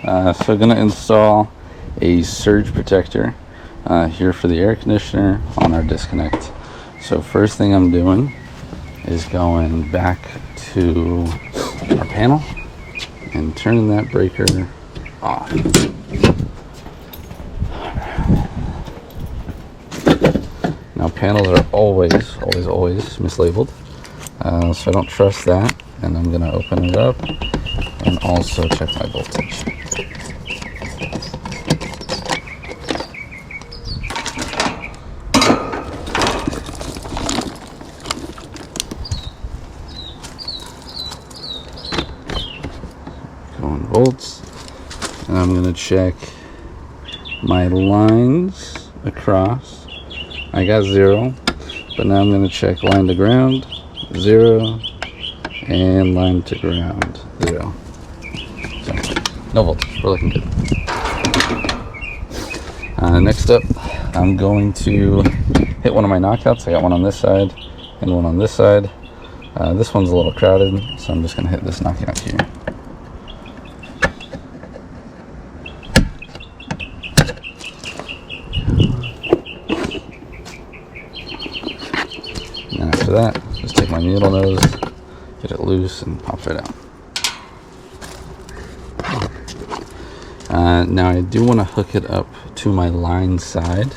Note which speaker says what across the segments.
Speaker 1: So gonna install a surge protector here for the air conditioner on our disconnect. So first thing I'm doing is going back to our panel and turning that breaker off. Now panels are always mislabeled, so I don't trust that, and I'm gonna open it up and also check my voltage. Going volts, and I'm gonna check my lines across. I got 0, but now I'm gonna check line to ground, 0, and line to ground, 0. So, no voltage, we're looking good. Next up, I'm going to hit one of my knockouts. I got one on this side and one on this side. This one's a little crowded, so I'm just gonna hit this knockout here. And after that, just take my needle nose, get it loose, and pop it out. Now I do want to hook it up to my line side.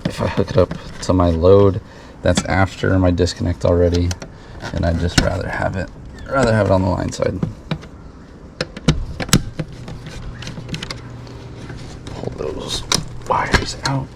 Speaker 1: If I hook it up to my load, that's after my disconnect already, and I'd just rather have it on the line side. Pull those wires out.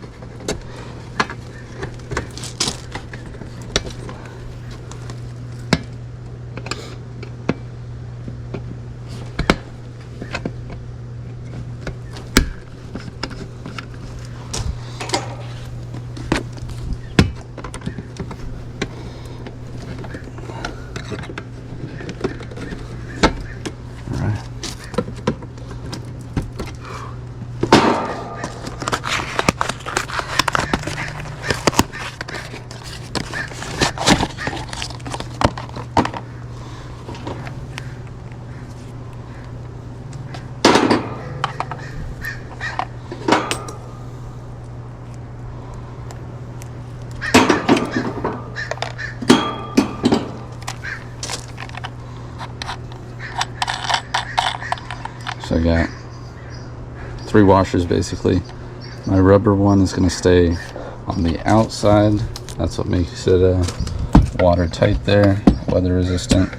Speaker 1: So I got 3 washers basically. My rubber one is going to stay on the outside. That's what makes it watertight there, weather resistant.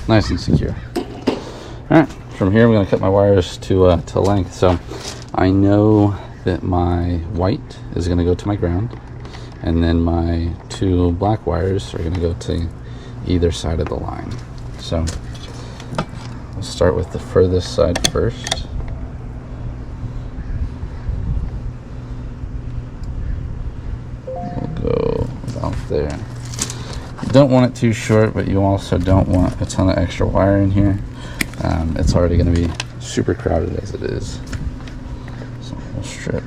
Speaker 1: Nice and secure. Alright, from here I'm going to cut my wires to length. So I know that my white is going to go to my ground, and then my 2 black wires are going to go to either side of the line. So we'll start with the furthest side first. We'll go about there. You don't want it too short, but you also don't want a ton of extra wire in here. It's already going to be super crowded as it is. So we'll strip.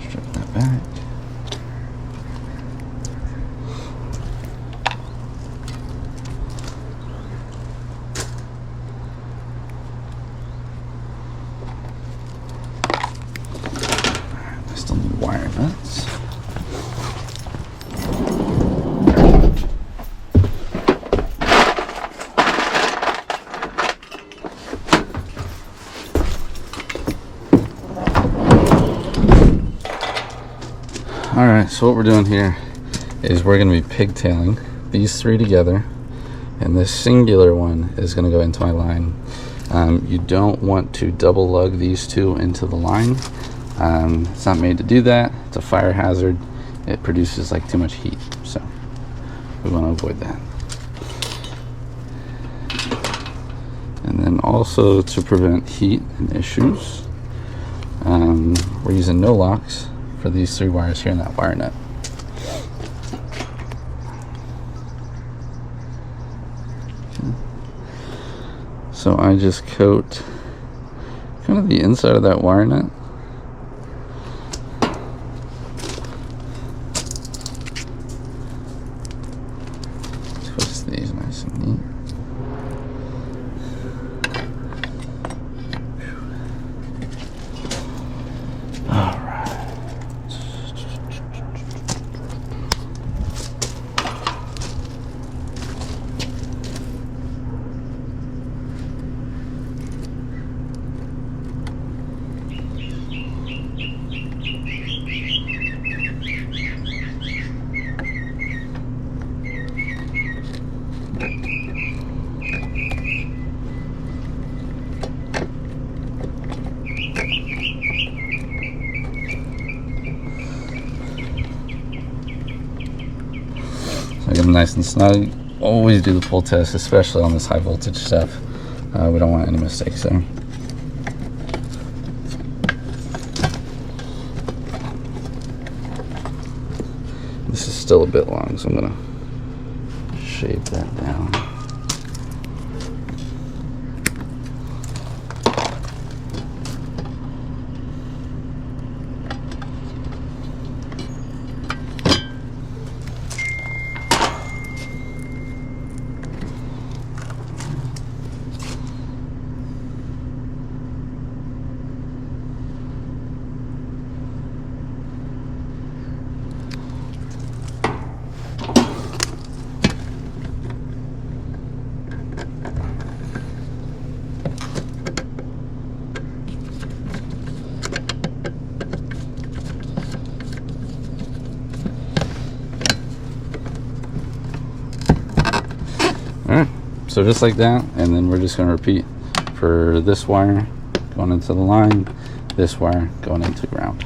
Speaker 1: Strip that back. I still need wire nuts. All right, so what we're doing here is we're going to be pigtailing these three together, and this singular one is going to go into my line. You don't want to double lug these two into the line. It's not made to do that. It's a fire hazard. It produces like too much heat, so we want to avoid that. And then also to prevent heat and issues, we're using no locks for these three wires here in that wire nut. So I just coat kind of the inside of that wire nut. Twist these nice and neat. All right. So I get them nice and snug. Always do the pull test, especially on this high voltage stuff. We don't want any mistakes there. This is still a bit long, so I'm gonna shave that down. Alright, so just like that, and then we're just going to repeat for this wire going into the line, this wire going into ground.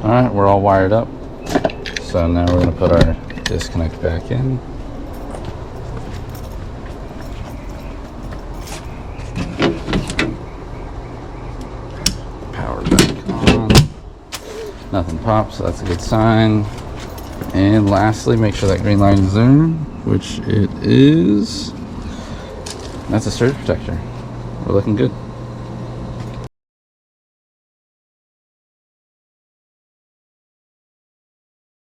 Speaker 1: Alright, we're all wired up. So now we're going to put our disconnect back in. Power back on. Nothing pops, so that's a good sign. And lastly, make sure that green line is there, which it is. That's a surge protector. We're looking good.